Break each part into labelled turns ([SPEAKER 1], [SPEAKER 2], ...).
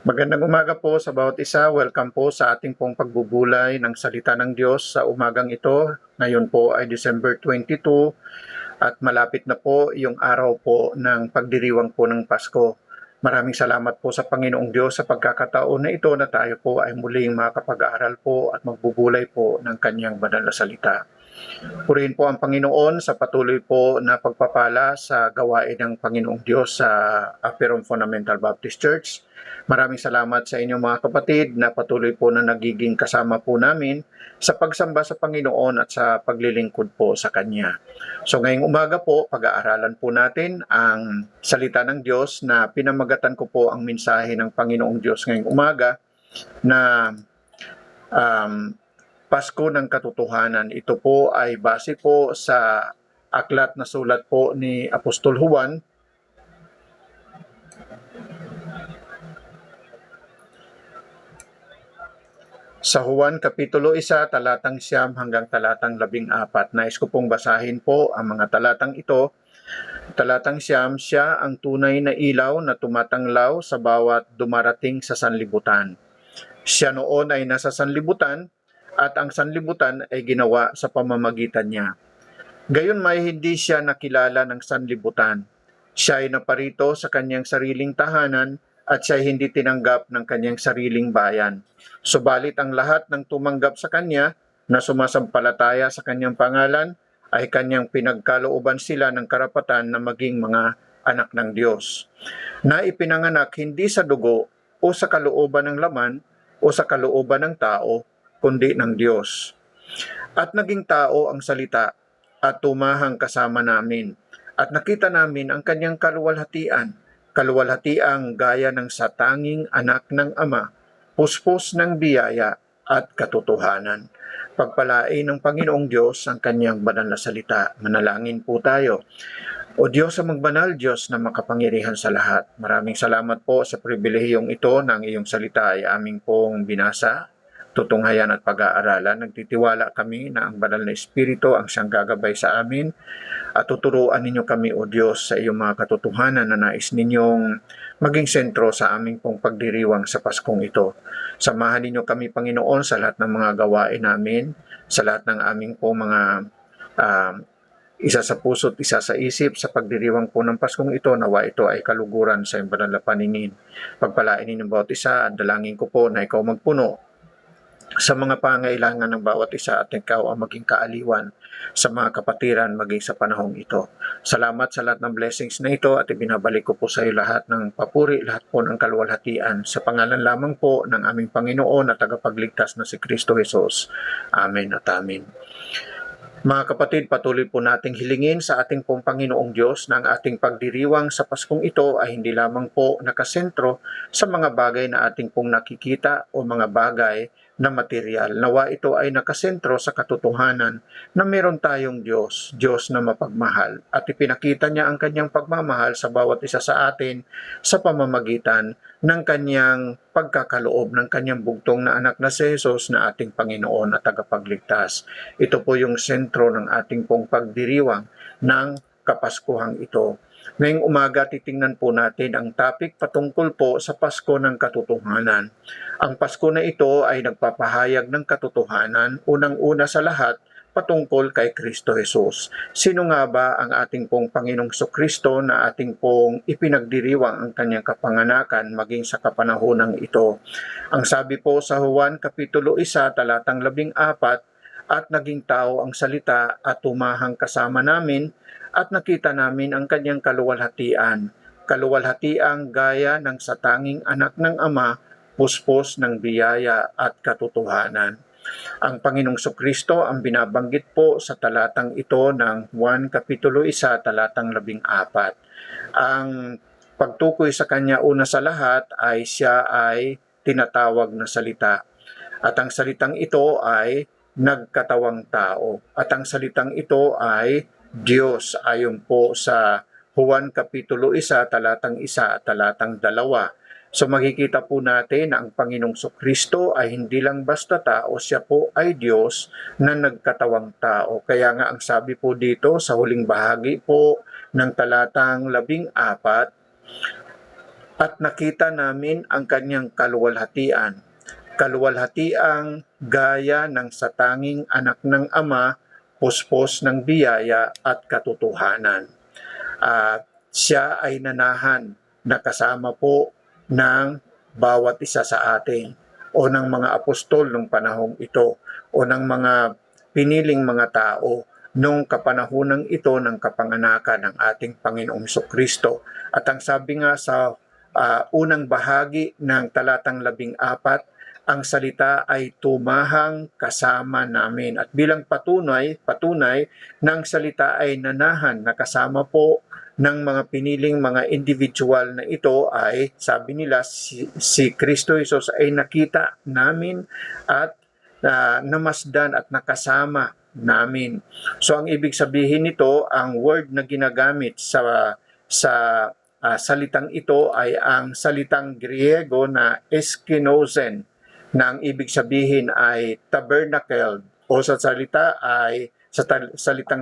[SPEAKER 1] Magandang umaga po sa bawat isa. Welcome po sa ating pong pagbubulay ng salita ng Diyos sa umagang ito. Ngayon po ay December 22 at malapit na po yung araw po ng pagdiriwang po ng Pasko. Maraming salamat po sa Panginoong Diyos sa pagkakataon na ito na tayo po ay muling makakapag-aaral po at magbubulay po ng kanyang banal na salita. Purihin po ang Panginoon sa patuloy po na pagpapala sa gawain ng Panginoong Diyos sa Aperon Fundamental Baptist Church. Maraming salamat sa inyong mga kapatid na patuloy po na nagiging kasama po namin sa pagsamba sa Panginoon at sa paglilingkod po sa Kanya. So ngayong umaga po, pag-aaralan po natin ang salita ng Diyos na pinamagatan ko po ang mensahe ng Panginoong Diyos ngayong umaga na Pasko ng Katotohanan. Ito po ay base po sa aklat na sulat po ni Apostol Juan. Sa Juan Kapitulo 1, talatang 9 hanggang talatang 14. Nais ko pong basahin po ang mga talatang ito. Talatang 9, siya ang tunay na ilaw na tumatanglaw sa bawat dumarating sa sanlibutan. Siya noon ay nasa sanlibutan at ang sanlibutan ay ginawa sa pamamagitan niya. Gayon may hindi siya nakilala ng sanlibutan. Siya ay naparito sa kanyang sariling tahanan at siya ay hindi tinanggap ng kanyang sariling bayan. Subalit ang lahat ng tumanggap sa kanya na sumasampalataya sa kanyang pangalan ay kanyang pinagkalooban sila ng karapatan na maging mga anak ng Diyos. Na ipinanganak hindi sa dugo o sa kalooban ng laman o sa kalooban ng tao, kundi ng Diyos. At naging tao ang salita at tumahang kasama namin. At nakita namin ang kanyang kaluwalhatiang gaya ng satanging anak ng Ama, puspos ng biyaya at katotohanan. Pagpalain ng Panginoong Diyos ang kanyang banal na salita. Manalangin po tayo. O Diyos sa magbanal, Diyos na makapangyarihan sa lahat. Maraming salamat po sa pribilehiyong ito ng iyong salita ay aming pong binasa, tutunghayan at pag-aaralan. Nagtitiwala kami na ang banal na Espiritu ang siyang gagabay sa amin at tuturuan ninyo kami, O Diyos, sa iyong mga katotohanan na nais ninyong maging sentro sa aming pong pagdiriwang sa Paskong ito. Samahan ninyo kami, Panginoon, sa lahat ng mga gawain namin, sa lahat ng aming pong mga isa sa puso't isa sa isip sa pagdiriwang po ng Paskong ito, nawa ito ay kaluguran sa iyong banal na paningin. Pagpalain ninyong bawat isa at dalangin ko po na ikaw magpuno sa mga pangailangan ng bawat isa at ikaw ang maging kaaliwan sa mga kapatiran maging sa panahong ito. Salamat sa lahat ng blessings na ito at ibinabalik ko po sa iyo lahat ng papuri, lahat po ng kaluwalhatian sa pangalan lamang po ng aming Panginoon at tagapagligtas na si Kristo Jesus. Amen at amen. Mga kapatid, patuloy po nating hilingin sa ating pong Panginoong Diyos na ang ating pagdiriwang sa Paskong ito ay hindi lamang po nakasentro sa mga bagay na ating pong nakikita o mga bagay na material. Nawa ito ay nakasentro sa katotohanan na meron tayong Diyos, Diyos na mapagmahal. At ipinakita niya ang kanyang pagmamahal sa bawat isa sa atin sa pamamagitan ng kanyang pagkakaloob ng kanyang bugtong na anak na si Jesus na ating Panginoon at tagapagligtas. Ito po yung sentro ng ating pong pagdiriwang ng Kapaskuhang ito. Ngayong umaga, titingnan po natin ang topic patungkol po sa Pasko ng Katotohanan. Ang Pasko na ito ay nagpapahayag ng katotohanan, unang-una sa lahat, patungkol kay Kristo Jesus. Sino nga ba ang ating pong Panginoong Kristo na ating pong ipinagdiriwang ang kanyang kapanganakan maging sa kapanahonang ito? Ang sabi po sa Juan Kapitulo 1, talatang 14, at naging tao ang salita at tumahang kasama namin at nakita namin ang kanyang kaluwalhatiang gaya ng satanging anak ng Ama, puspos ng biyaya at katotohanan. Ang Panginoong Kristo ang binabanggit po sa talatang ito ng Juan Kapitulo 1, talatang 14. Ang pagtukoy sa kanya una sa lahat ay siya ay tinatawag na salita. At ang salitang ito ay nagkatawang tao. At ang salitang ito ay Diyos ayon po sa Juan Kapitulo 1, talatang 1 at talatang 2. So makikita po natin na ang Panginoong Kristo ay hindi lang basta tao, siya po ay Diyos na nagkatawang tao. Kaya nga ang sabi po dito sa huling bahagi po ng talatang 14, At nakita namin ang kanyang kaluwalhatian, kaluwalhatiang gaya ng satanging anak ng Ama, puspos ng biyaya at katotohanan. At siya ay nanahan na kasama po ng bawat isa sa atin o ng mga apostol nung panahong ito o ng mga piniling mga tao nung kapanahonang ito ng kapanganakan ng ating Panginoong Kristo. At ang sabi nga sa unang bahagi ng talatang 14, ang salita ay tumahang kasama namin. At bilang patunay ng salita ay nanahan na kasama po ng mga piniling mga individual na ito ay sabi nila si Kristo Jesus ay nakita namin at namasdan at nakasama namin. So ang ibig sabihin nito, ang word na ginagamit sa salitang ito ay ang salitang Griego na eskinosen, na ang ibig sabihin ay tabernacle o sa salitang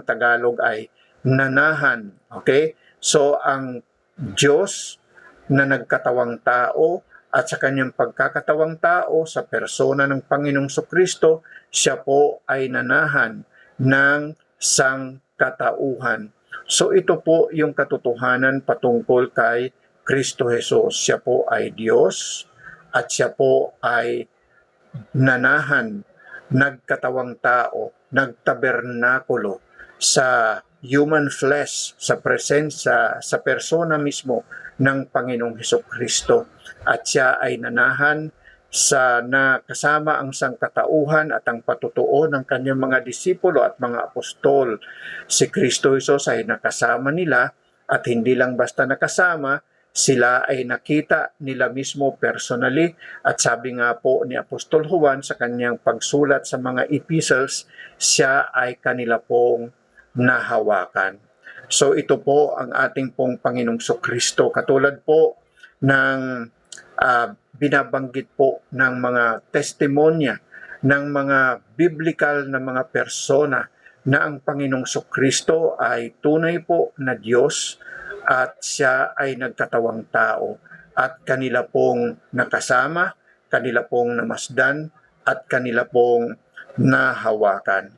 [SPEAKER 1] Tagalog ay nanahan. Okay? So ang Diyos na nagkatawang tao at sa kanyang pagkakatawang tao sa persona ng Panginoong Kristo, siya po ay nanahan ng sangkatauhan. So ito po yung katotohanan patungkol kay Kristo Jesus. Siya po ay Diyos at siya po ay nanahan, nagkatawang tao, nagtabernakulo sa human flesh, sa presensya, sa persona mismo ng Panginoong Hesukristo. At siya ay nanahan sa nakasama ang sangkatauhan at ang patutuo ng kanyang mga disipulo at mga apostol. Si Kristo Jesus ay nakasama nila at hindi lang basta nakasama, sila ay nakita nila mismo personally at sabi nga po ni Apostol Juan sa kanyang pagsulat sa mga epistles, siya ay kanila pong nahawakan. So ito po ang ating pong Panginoong Kristo. Katulad po ng binabanggit po ng mga testimonya ng mga biblical na mga persona na ang Panginoong Kristo ay tunay po na Diyos at siya ay nagkatawang tao at kanila pong nakasama, kanila pong namasdan at kanila pong nahawakan.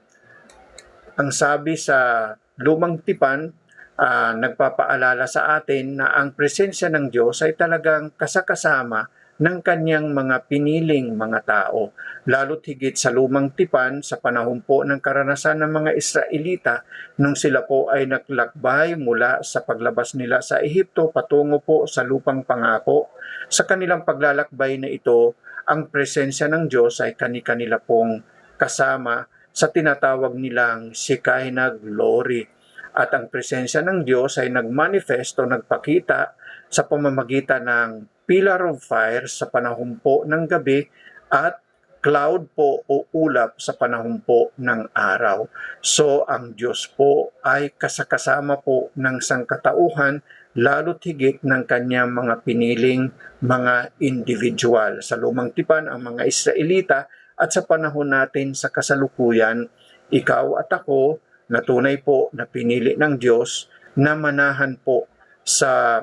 [SPEAKER 1] Ang sabi sa Lumang Tipan, nagpapaalala sa atin na ang presensya ng Diyos ay talagang kasakasama ng kanyang mga piniling mga tao. Lalo't higit sa Lumang Tipan, sa panahon po ng karanasan ng mga Israelita, nung sila po ay naglakbay mula sa paglabas nila sa Ehipto patungo po sa lupang pangako. Sa kanilang paglalakbay na ito, ang presensya ng Diyos ay kani-kanila pong kasama sa tinatawag nilang Shekinah glory. At ang presensya ng Diyos ay nagmanifesto, nagpakita sa pamamagitan ng pillar of fire sa panahon po ng gabi at cloud po o ulap sa panahon po ng araw. So ang Diyos po ay kasakasama po ng sangkatauhan, lalo't higit ng kanyang mga piniling mga individual. Sa Lumang Tipan, ang mga Israelita, at sa panahon natin sa kasalukuyan, ikaw at ako na tunay po na pinili ng Diyos na manahan po sa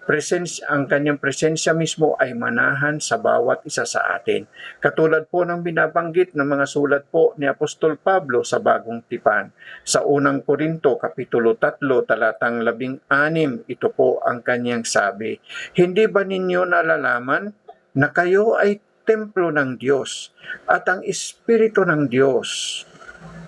[SPEAKER 1] presensya, ang kanyang presensya mismo ay manahan sa bawat isa sa atin. Katulad po ng binabanggit ng mga sulat po ni Apostol Pablo sa Bagong Tipan. Sa unang Korinto, Kapitulo 3, talatang 16, ito po ang kanyang sabi, "Hindi ba ninyo nalalaman na kayo ay templo ng Diyos at ang Espiritu ng Diyos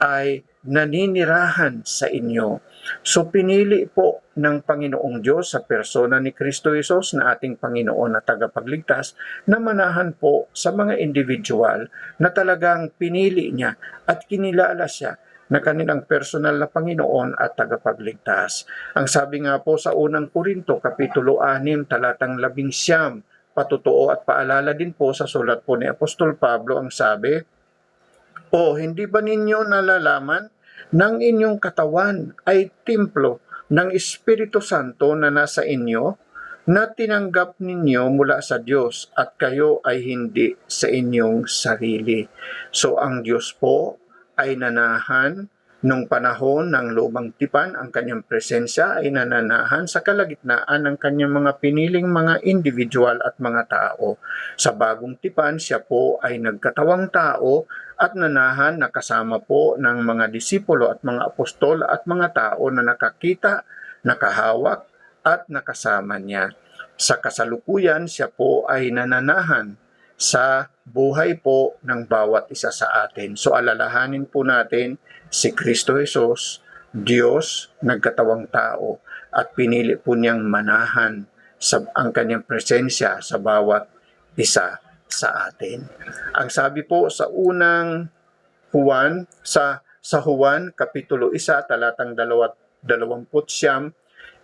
[SPEAKER 1] ay naninirahan sa inyo?" So pinili po ng Panginoong Diyos sa persona ni Kristo Jesus na ating Panginoon at tagapagligtas na manahan po sa mga individual na talagang pinili niya at kinilala siya na kanilang personal na Panginoon at tagapagligtas. Ang sabi nga po sa unang Korinto, Kapitulo 6, talatang 11, patutuo at paalala din po sa sulat po ni Apostol Pablo, ang sabi, "O hindi ba ninyo nalalaman ng inyong katawan ay templo ng Espiritu Santo na nasa inyo, na tinanggap ninyo mula sa Diyos at kayo ay hindi sa inyong sarili?" So ang Diyos po ay nanahan Nung panahon ng lumang tipan, ang kanyang presensya ay nananahan sa kalagitnaan ng kanyang mga piniling mga individual at mga tao. Sa bagong tipan, siya po ay nagkatawang tao at nanahan na kasama po ng mga disipulo at mga apostol at mga tao na nakakita, nakahawak at nakasama niya. Sa kasalukuyan, siya po ay nananahan sa buhay po ng bawat isa sa atin. So alalahanin po natin si Kristo Jesus, Diyos, nagkatawang tao, at pinili po niyang manahan ang kanyang presensya sa bawat isa sa atin. Ang sabi po sa unang Juan, sa Juan, Kapitulo 1, talatang 29,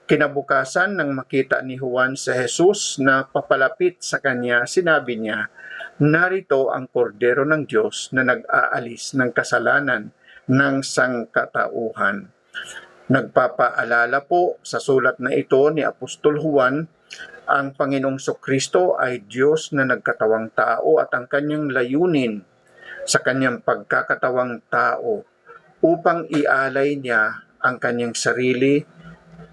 [SPEAKER 1] kinabukasan nang makita ni Juan sa Jesus na papalapit sa kanya, sinabi niya, "Narito ang kordero ng Diyos na nag-aalis ng kasalanan ng sangkatauhan." Nagpapaalala po sa sulat na ito ni Apostol Juan, ang Panginoong Kristo ay Diyos na nagkatawang tao at ang kanyang layunin sa kanyang pagkakatawang tao upang ialay niya ang kanyang sarili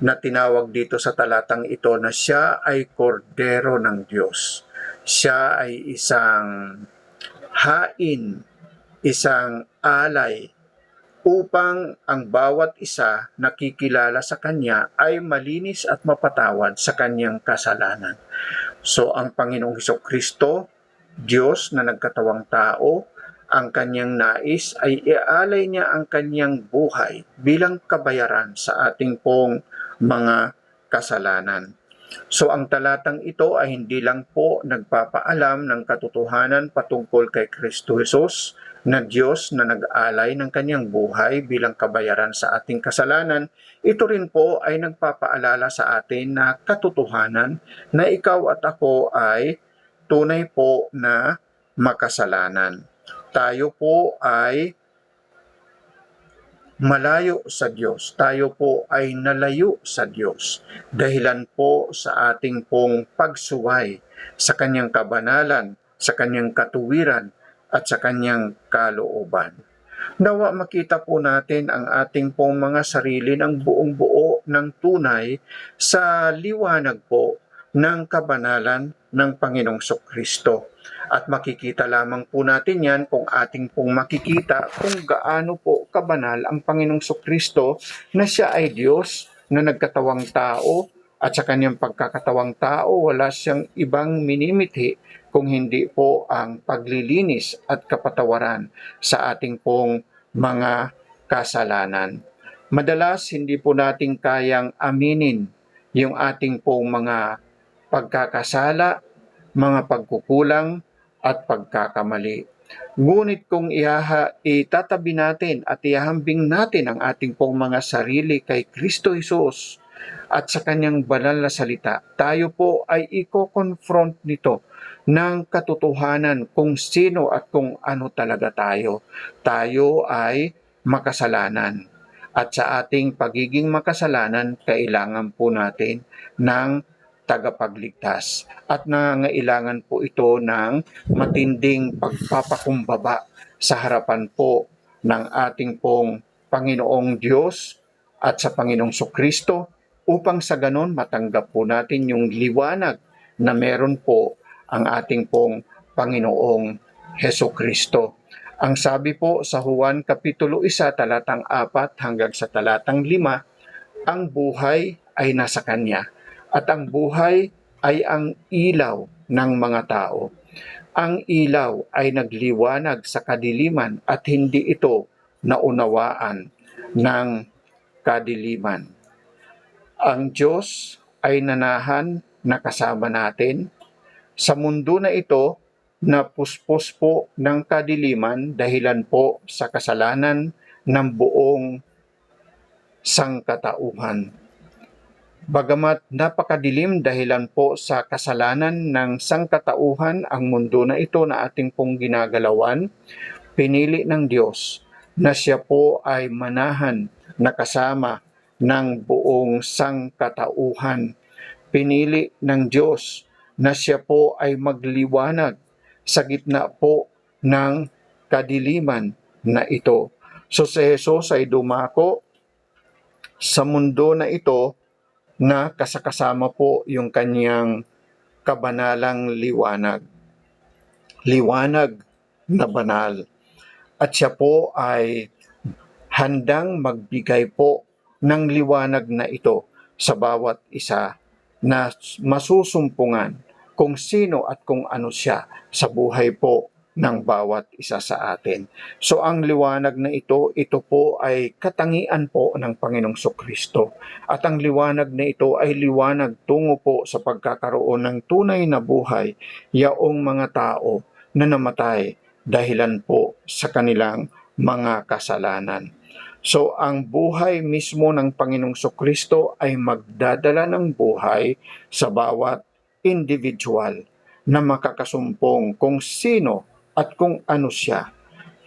[SPEAKER 1] na tinawag dito sa talatang ito na siya ay kordero ng Diyos. Siya ay isang hain, isang alay upang ang bawat isa nakikilala sa Kanya ay malinis at mapatawad sa kanyang kasalanan. So ang Panginoong Hesukristo, Diyos na nagkatawang tao, ang kanyang nais ay ialay niya ang kanyang buhay bilang kabayaran sa ating pong mga kasalanan. So ang talatang ito ay hindi lang po nagpapaalam ng katotohanan patungkol kay Kristo Jesus na Diyos na nag-alay ng kanyang buhay bilang kabayaran sa ating kasalanan. Ito rin po ay nagpapaalala sa atin na katotohanan na ikaw at ako ay tunay po na makasalanan. Tayo po ay malayo sa Diyos. Tayo po ay nalayo sa Diyos. Dahilan po sa ating pong pagsuway sa kanyang kabanalan, sa kanyang katuwiran, at sa kanyang kalooban. Nawa makita po natin ang ating pong mga sarili ng buong buo ng tunay sa liwanag po ng kabanalan ng Panginoong Kristo. At makikita lamang po natin yan kung ating pong makikita kung gaano po kabanal ang Panginoong Kristo na siya ay Diyos na nagkatawang tao at sa kanyang pagkakatawang tao wala siyang ibang minimithi kung hindi po ang paglilinis at kapatawaran sa ating pong mga kasalanan. Madalas hindi po natin kayang aminin yung ating pong mga pagkakasala, mga pagkukulang, at pagkakamali. Ngunit kung itatabi natin at ihahambing natin ang ating pong mga sarili kay Kristo Jesus at sa kanyang banal na salita, tayo po ay i-confront nito ng katotohanan kung sino at kung ano talaga tayo. Tayo ay makasalanan. At sa ating pagiging makasalanan, kailangan po natin ng tagapagligtas. At nangangailangan po ito ng matinding pagpapakumbaba sa harapan po ng ating pong Panginoong Diyos at sa Panginoong Kristo upang sa ganon matanggap po natin yung liwanag na meron po ang ating pong Panginoong Heso Kristo. Ang sabi po sa Juan Kapitulo 1, talatang 4 hanggang sa talatang 5, ang buhay ay nasa Kanya at ang buhay ay ang ilaw ng mga tao. Ang ilaw ay nagliwanag sa kadiliman at hindi ito naunawaan ng kadiliman. Ang Diyos ay nanahan na kasama natin. Sa mundo na ito, na puspos po ng kadiliman dahilan po sa kasalanan ng buong sangkatauhan. Bagamat napakadilim dahilan po sa kasalanan ng sangkatauhan ang mundo na ito na ating pong ginagalawan, pinili ng Diyos na siya po ay manahan na kasama ng buong sangkatauhan. Pinili ng Diyos na siya po ay magliwanag sa gitna po ng kadiliman na ito. So si Jesus ay dumako sa mundo na ito na kasakasama po yung kanyang kabanalang liwanag. Liwanag na banal. At siya po ay handang magbigay po ng liwanag na ito sa bawat isa na masusumpungan kung sino at kung ano siya sa buhay po ng bawat isa sa atin. So ang liwanag na ito po ay katangian po ng Panginoong Kristo. At ang liwanag na ito ay liwanag tungo po sa pagkakaroon ng tunay na buhay yaong mga tao na namatay dahilan po sa kanilang mga kasalanan. So ang buhay mismo ng Panginoong Kristo ay magdadala ng buhay sa bawat individual na makakasumpong kung sino at kung ano siya.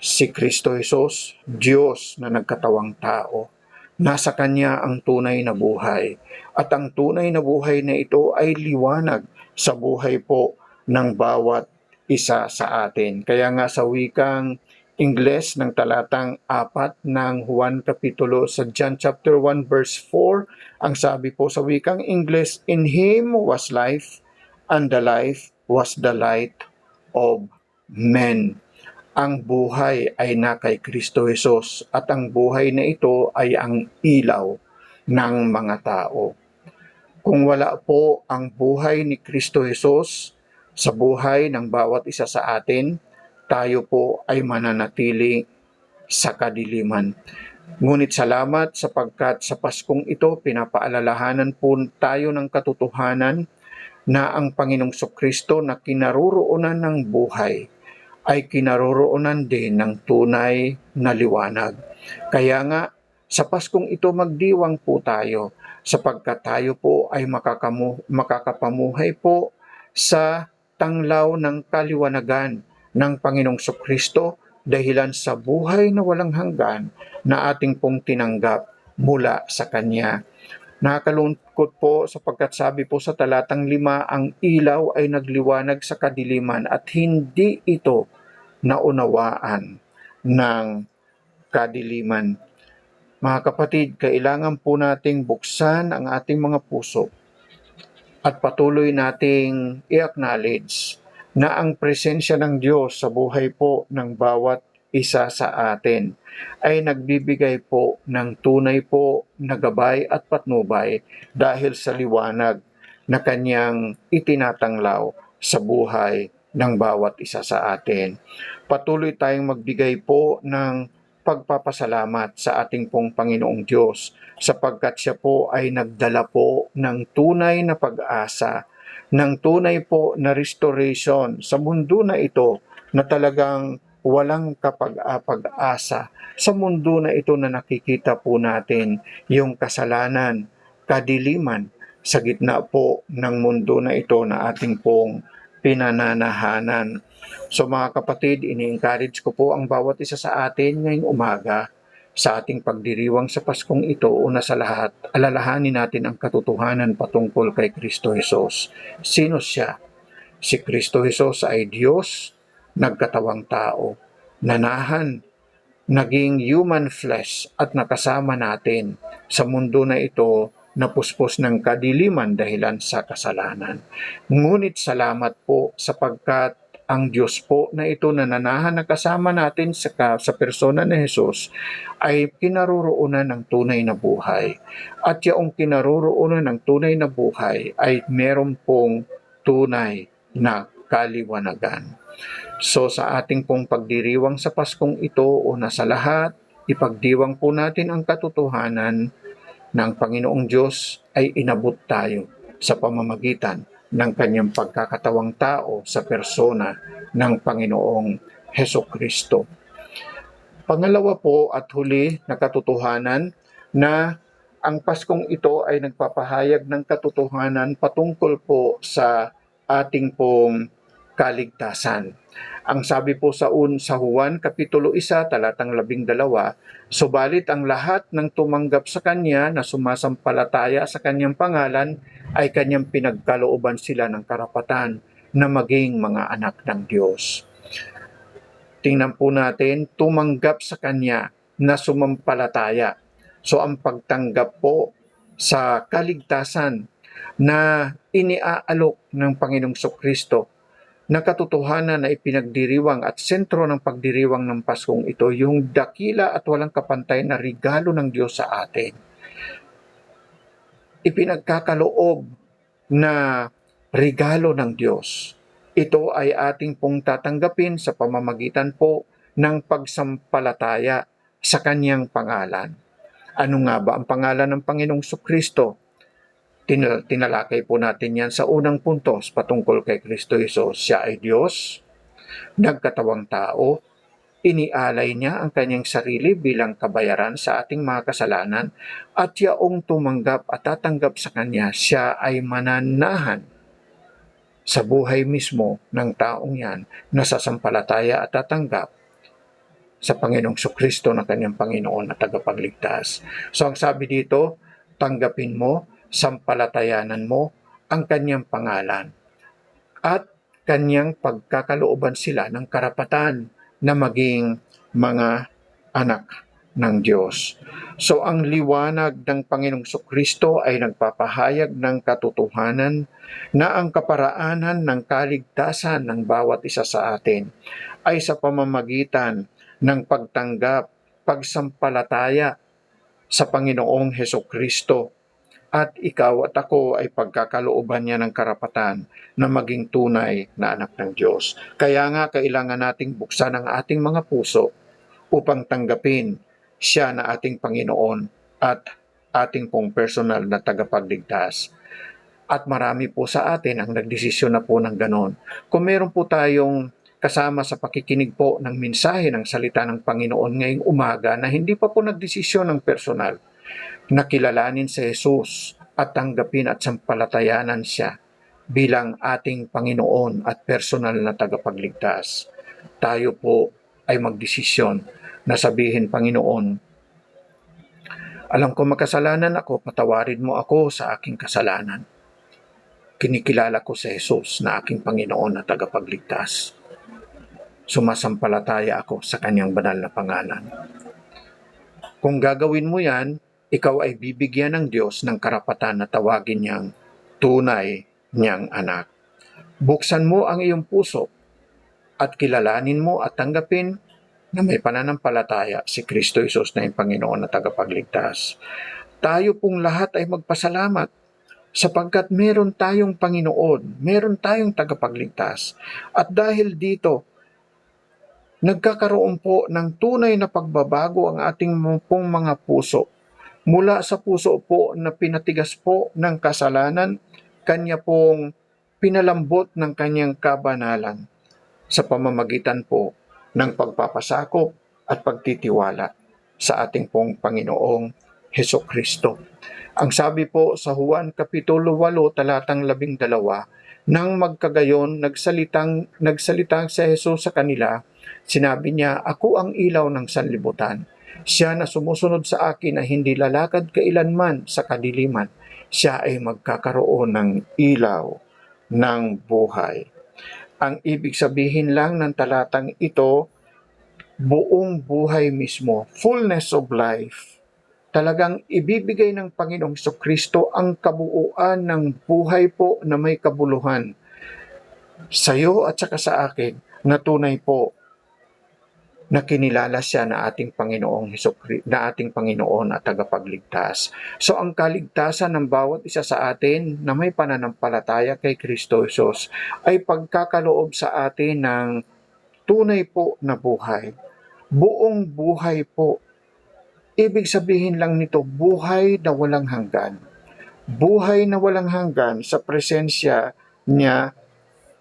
[SPEAKER 1] Si Kristo Jesus, Diyos na nagkatawang tao. Nasa Kanya ang tunay na buhay. At ang tunay na buhay na ito ay liwanag sa buhay po ng bawat isa sa atin. Kaya nga sa wikang Ingles ng talatang 4 ng Juan Kapitulo sa John chapter 1 verse 4, ang sabi po sa wikang Ingles, "In Him was life, and the life was the light of men." Ang buhay ay na kay Kristo Jesus at ang buhay na ito ay ang ilaw ng mga tao. Kung wala po ang buhay ni Kristo Jesus sa buhay ng bawat isa sa atin, tayo po ay mananatili sa kadiliman. Ngunit salamat sapagkat sa Paskong ito pinapaalalahanan po tayo ng katotohanan na ang Panginoong Kristo na kinaroroonan ng buhay ay kinaroroonan din ng tunay na liwanag. Kaya nga sa Paskong ito magdiwang po tayo sapagkat tayo po ay makakapamuhay po sa tanglaw ng kaliwanagan ng Panginoong Kristo dahilan sa buhay na walang hanggan na ating pong tinanggap mula sa Kanya. Nakakalungkot po sapagkat sabi po sa talatang 5, ang ilaw ay nagliwanag sa kadiliman at hindi ito naunawaan ng kadiliman. Mga kapatid, kailangan po nating buksan ang ating mga puso at patuloy nating i-acknowledge na ang presensya ng Diyos sa buhay po ng bawat isa sa atin ay nagbibigay po ng tunay po na gabay at patnubay dahil sa liwanag na Kanyang itinatanglaw sa buhay ng bawat isa sa atin. Patuloy tayong magbigay po ng pagpapasalamat sa ating pong Panginoong Diyos sapagkat siya po ay nagdala po ng tunay na pag-asa, ng tunay po na restoration sa mundo na ito na talagang walang kapag-asa. Sa mundo na ito na nakikita po natin yung kasalanan, kadiliman sa gitna po ng mundo na ito na ating pong pinananahanan. So mga kapatid, ini-encourage ko po ang bawat isa sa atin ngayong umaga sa ating pagdiriwang sa Paskong ito. Una sa lahat, alalahanin natin ang katotohanan patungkol kay Kristo Jesus. Sino siya? Si Kristo Jesus ay Diyos, nagkatawang tao, nanahan, naging human flesh at nakasama natin sa mundo na ito na puspos ng kadiliman dahilan sa kasalanan. Ngunit salamat po sapagkat ang Diyos po na ito na nanahan na kasama natin sa persona ni Jesus ay kinaroroonan ng tunay na buhay. At yung kinaroroonan ng tunay na buhay ay meron pong tunay na kaliwanagan. So sa ating pong pagdiriwang sa Paskong ito, una sa lahat, ipagdiwang po natin ang katotohanan na ang Panginoong Diyos ay inabot tayo sa pamamagitan ng kanyang pagkakatawang tao sa persona ng Panginoong Heso Kristo. Pangalawa po at huli na katotohanan na ang Paskong ito ay nagpapahayag ng katotohanan patungkol po sa ating pong kaligtasan. Ang sabi po sa Juan Kapitulo 1, talatang 12, subalit ang lahat ng tumanggap sa Kanya na sumasampalataya sa Kanyang pangalan ay Kanyang pinagkalooban sila ng karapatan na maging mga anak ng Diyos. Tingnan po natin, tumanggap sa Kanya na sumampalataya. So ang pagtanggap po sa kaligtasan na iniaalok ng Panginoong Kristo na katotohanan na ipinagdiriwang at sentro ng pagdiriwang ng Paskong ito, yung dakila at walang kapantay na regalo ng Diyos sa atin. Ipinagkakaloob na regalo ng Diyos. Ito ay ating pong tatanggapin sa pamamagitan po ng pagsampalataya sa kanyang pangalan. Ano nga ba ang pangalan ng Panginoong Kristo? Tinalakay po natin yan sa unang puntos patungkol kay Kristo Jesus. Siya ay Diyos, nagkatawang tao, inialay niya ang kanyang sarili bilang kabayaran sa ating mga kasalanan at yaong tumanggap at tatanggap sa kanya, siya ay mananahan sa buhay mismo ng taong yan na sasampalataya at tatanggap sa Panginoong Kristo na kanyang Panginoon at tagapagligtas. So ang sabi dito, tanggapin mo, sampalatayanan mo ang kanyang pangalan at kanyang pagkakalooban sila ng karapatan na maging mga anak ng Diyos. So ang liwanag ng Panginoong Kristo ay nagpapahayag ng katotohanan na ang kaparaanan ng kaligtasan ng bawat isa sa atin ay sa pamamagitan ng pagtanggap, pagsampalataya sa Panginoong Kristo. At ikaw at ako ay pagkakalooban niya ng karapatan na maging tunay na anak ng Diyos. Kaya nga kailangan nating buksan ang ating mga puso upang tanggapin siya na ating Panginoon at ating pong personal na tagapagligtas. At marami po sa atin ang nagdesisyon na po ng ganon. Kung meron po tayong kasama sa pakikinig po ng mensahe ng salita ng Panginoon ngayong umaga na hindi pa po nagdesisyon ng personal, na kilalanin si Jesus at tanggapin at sampalatayanan siya bilang ating Panginoon at personal na tagapagligtas. Tayo po ay magdesisyon na sabihin, Panginoon, alam ko makasalanan ako, patawarin mo ako sa aking kasalanan. Kinikilala ko si Jesus na aking Panginoon at tagapagligtas. Sumasampalataya ako sa kanyang banal na pangalan. Kung gagawin mo yan, ikaw ay bibigyan ng Diyos ng karapatan na tawagin niyang tunay niyang anak. Buksan mo ang iyong puso at kilalanin mo at tanggapin na may pananampalataya si Kristo Jesus na yung Panginoon na tagapagligtas. Tayo pong lahat ay magpasalamat sapagkat meron tayong Panginoon, meron tayong tagapagligtas. At dahil dito, nagkakaroon po ng tunay na pagbabago ang ating pong mga puso. Mula sa puso po na pinatigas po ng kasalanan, kanya pong pinalambot ng kanyang kabanalan sa pamamagitan po ng pagpapasakop at pagtitiwala sa ating pong Panginoong Hesus Kristo. Ang sabi po sa Juan Kapitulo 8, talatang 12, nang magkagayon, nagsalitang si Jesus sa kanila, sinabi niya, ako ang ilaw ng sanlibutan. Siya na sumusunod sa akin ay hindi lalakad kailanman sa kadiliman. Siya ay magkakaroon ng ilaw ng buhay. Ang ibig sabihin lang ng talatang ito, buong buhay mismo, fullness of life. Talagang ibibigay ng Panginoong Kristo ang kabuuan ng buhay po na may kabuluhan sa iyo at saka sa akin na tunay po na kinilala siya na ating Panginoong na ating Panginoon at tagapagligtas. So ang kaligtasan ng bawat isa sa atin na may pananampalataya kay Kristo Jesus ay pagkakaloob sa atin ng tunay po na buhay. Buong buhay po. Ibig sabihin lang nito, buhay na walang hanggan. Buhay na walang hanggan sa presensya niya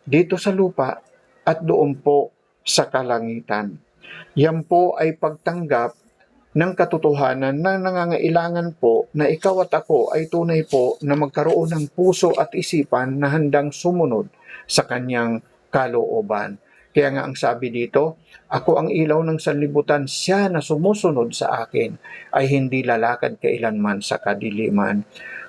[SPEAKER 1] dito sa lupa at doon po sa kalangitan. Yan po ay pagtanggap ng katotohanan na nangangailangan po na ikaw at ako ay tunay po na magkaroon ng puso at isipan na handang sumunod sa kanyang kalooban. Kaya nga ang sabi dito, ako ang ilaw ng sanlibutan, siya na sumusunod sa akin ay hindi lalakad kailanman sa kadiliman.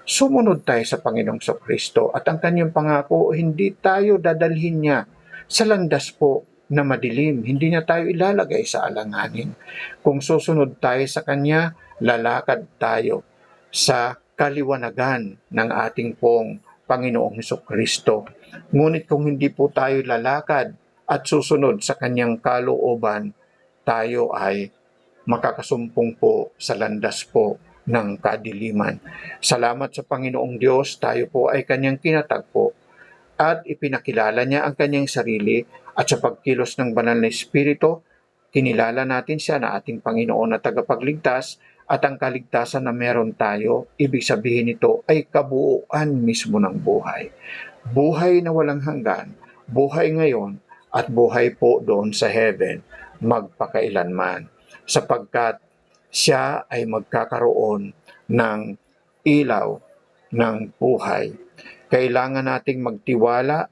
[SPEAKER 1] Sumunod tayo sa Panginoong Kristo at ang kanyang pangako, hindi tayo dadalhin niya sa landas po na madilim. Hindi niya tayo ilalagay sa alanganin. Kung susunod tayo sa Kanya, lalakad tayo sa kaliwanagan ng ating pong Panginoong Hesukristo. Ngunit kung hindi po tayo lalakad at susunod sa Kanyang kalooban, tayo ay makakasumpong po sa landas po ng kadiliman. Salamat sa Panginoong Diyos, tayo po ay Kanyang kinatagpo at ipinakilala niya ang Kanyang sarili at sa pagkilos ng banal na Espiritu, kinilala natin siya na ating Panginoon na tagapagligtas at ang kaligtasan na meron tayo, ibig sabihin nito ay kabuuan mismo ng buhay. Buhay na walang hanggan, buhay ngayon at buhay po doon sa heaven magpakailanman sapagkat siya ay magkakaroon ng ilaw ng buhay. Kailangan nating magtiwala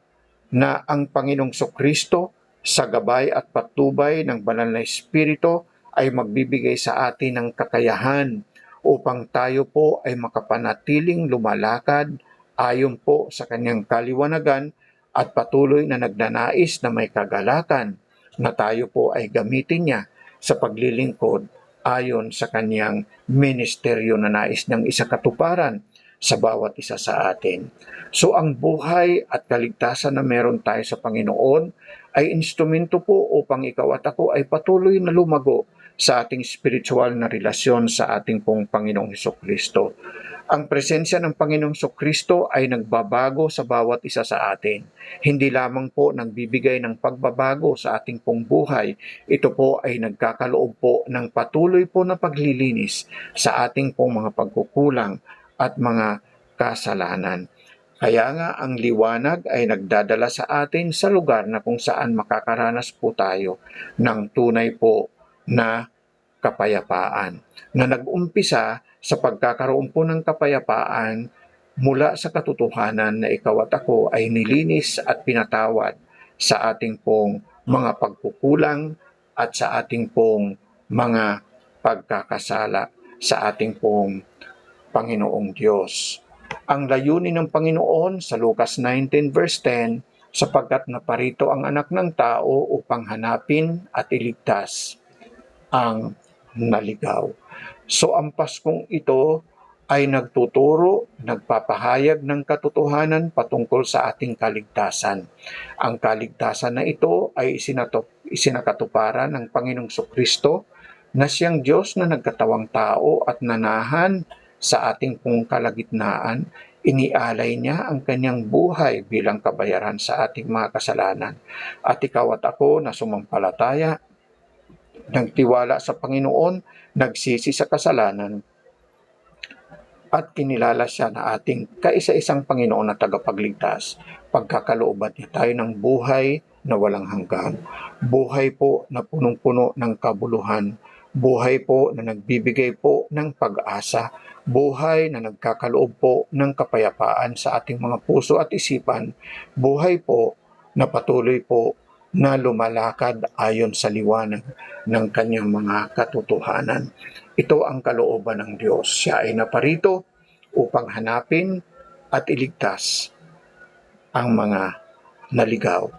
[SPEAKER 1] na ang Panginoong Sokristo sa gabay at patnubay ng banal na Espiritu ay magbibigay sa atin ng kakayahan upang tayo po ay makapanatiling lumalakad ayon po sa kanyang kaliwanagan at patuloy na nagnanais na may kagalakan na tayo po ay gamitin niya sa paglilingkod ayon sa kanyang ministeryo na nais niyang isakatuparan sa bawat isa sa atin. So ang buhay at kaligtasan na meron tayo sa Panginoon ay instrumento po upang ikaw at ako ay patuloy na lumago sa ating spiritual na relasyon sa ating pong Panginoong Hesukristo. Ang presensya ng Panginoong Hesukristo ay nagbabago sa bawat isa sa atin. Hindi lamang po nagbibigay ng pagbabago sa ating pong buhay, ito po ay nagkakaloob po ng patuloy po na paglilinis sa ating pong mga pagkukulang at mga kasalanan. Kaya nga ang liwanag ay nagdadala sa atin sa lugar na kung saan makakaranas po tayo ng tunay po na kapayapaan na nag-umpisa sa pagkakaroon po ng kapayapaan mula sa katotohanan na ikaw at ako ay nilinis at pinatawad sa ating pong mga pagkukulang at sa ating pong mga pagkakasala sa ating pong Panginoong Diyos. Ang layunin ng Panginoon sa Lucas 19 verse 10, sapagkat naparito ang anak ng tao upang hanapin at iligtas ang naligaw. So ang Paskong ito ay nagtuturo, nagpapahayag ng katotohanan patungkol sa ating kaligtasan. Ang kaligtasan na ito ay isinakatuparan ng Panginoong Sokristo na siyang Diyos na nagkatawang tao at nanahan sa ating pong kalagitnaan. Inialay niya ang kanyang buhay bilang kabayaran sa ating mga kasalanan. At ikaw at ako na sumampalataya, nagtiwala sa Panginoon, nagsisi sa kasalanan, at kinilala siya na ating kaisa-isang Panginoon na tagapagligtas, pagkakalooban niya tayo ng buhay na walang hanggan. Buhay po na punong-puno ng kabuluhan. Buhay po na nagbibigay po ng pag-asa. Buhay na nagkakaloob po ng kapayapaan sa ating mga puso at isipan. Buhay po na patuloy po na lumalakad ayon sa liwanag ng kanyang mga katotohanan. Ito ang kalooban ng Diyos. Siya ay naparito upang hanapin at iligtas ang mga naligaw.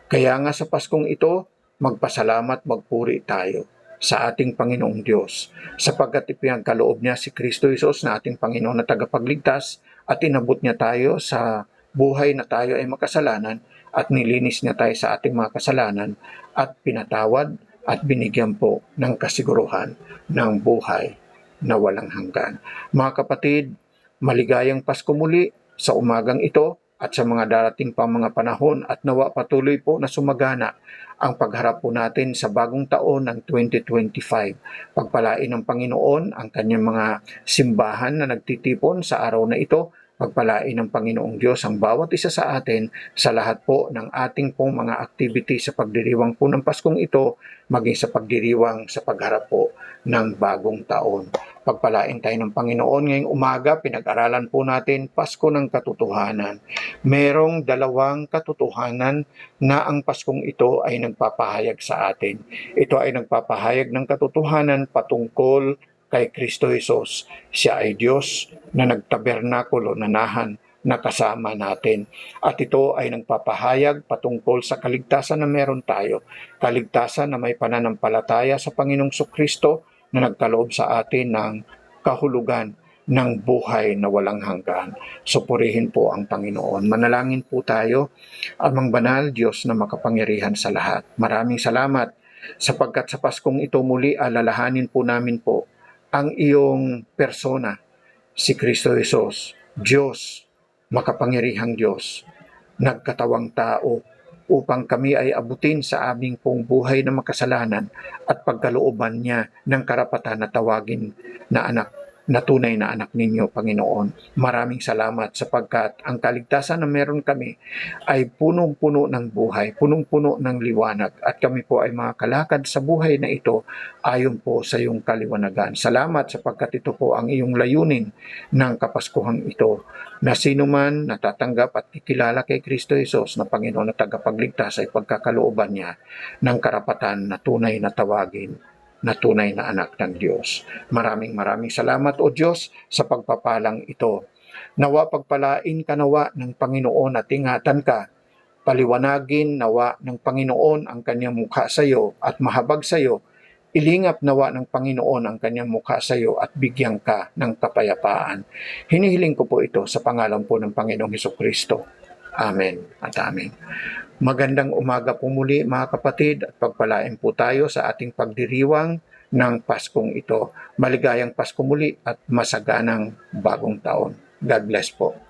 [SPEAKER 1] Kaya nga sa Paskong ito, magpasalamat, magpuri tayo sa ating Panginoong Diyos sapagkat ipinagkaloob niya si Kristo Jesus na ating Panginoon na tagapagligtas at inabot niya tayo sa buhay na tayo ay makasalanan at nilinis niya tayo sa ating mga kasalanan at pinatawad at binigyan po ng kasiguruhan ng buhay na walang hanggan. Mga kapatid, maligayang Pasko muli sa umagang ito at sa mga darating pang mga panahon at nawa patuloy po na sumagana ang pagharap po natin sa bagong taon ng 2025. Pagpalain ng Panginoon ang kanyang mga simbahan na nagtitipon sa araw na ito. Pagpalain ng Panginoong Diyos ang bawat isa sa atin sa lahat po ng ating pong mga activity sa pagdiriwang po ng Paskong ito, maging sa pagdiriwang sa pagharap po ng bagong taon. Pagpalain tayo ng Panginoon ngayong umaga, pinag-aralan po natin Pasko ng Katotohanan. Merong dalawang katotohanan na ang Paskong ito ay nagpapahayag sa atin. Ito ay nagpapahayag ng katotohanan patungkol kay Kristo Jesus. Siya ay Diyos na nagtabernakulo, nanahan na kasama natin. At ito ay nagpapahayag patungkol sa kaligtasan na meron tayo. Kaligtasan na may pananampalataya sa Panginoong Kristo na nagkaloob sa atin ng kahulugan ng buhay na walang hanggan. Supurihin po ang Panginoon. Manalangin po tayo. Amang banal, Diyos na makapangyarihan sa lahat. Maraming salamat sapagkat sa Paskong ito muli alalahanin po namin po ang iyong persona, si Kristo Jesus, Diyos, makapangyarihang Diyos, nagkatawang tao upang kami ay abutin sa aming pong buhay na makasalanan at pagkalooban niya ng karapatan na tawagin na anak, na tunay na anak ninyo, Panginoon. Maraming salamat sapagkat ang kaligtasan na meron kami ay punong-puno ng buhay, punong-puno ng liwanag at kami po ay makakalakad sa buhay na ito ayon po sa iyong kaliwanagan. Salamat sapagkat ito po ang iyong layunin ng Kapaskuhang ito, na sino man natatanggap at kikilala kay Kristo Jesus na Panginoon at tagapagligtas ay pagkakalooban niya ng karapatan na tunay na tawagin na tunay na anak ng Diyos. Maraming salamat o Diyos sa pagpapalang ito. Nawa pagpalain ka nawa ng Panginoon at ingatan ka. Paliwanagin nawa ng Panginoon ang kanyang mukha sa iyo at mahabag sa iyo. Ilingap nawa ng Panginoon ang kanyang mukha sa iyo at bigyan ka ng kapayapaan. Hinihiling ko po ito sa pangalan po ng Panginoong Hesukristo. Amen at amen. Magandang umaga po muli mga kapatid at pagpalain po tayo sa ating pagdiriwang ng Paskong ito. Maligayang Pasko muli at masaganang bagong taon. God bless po.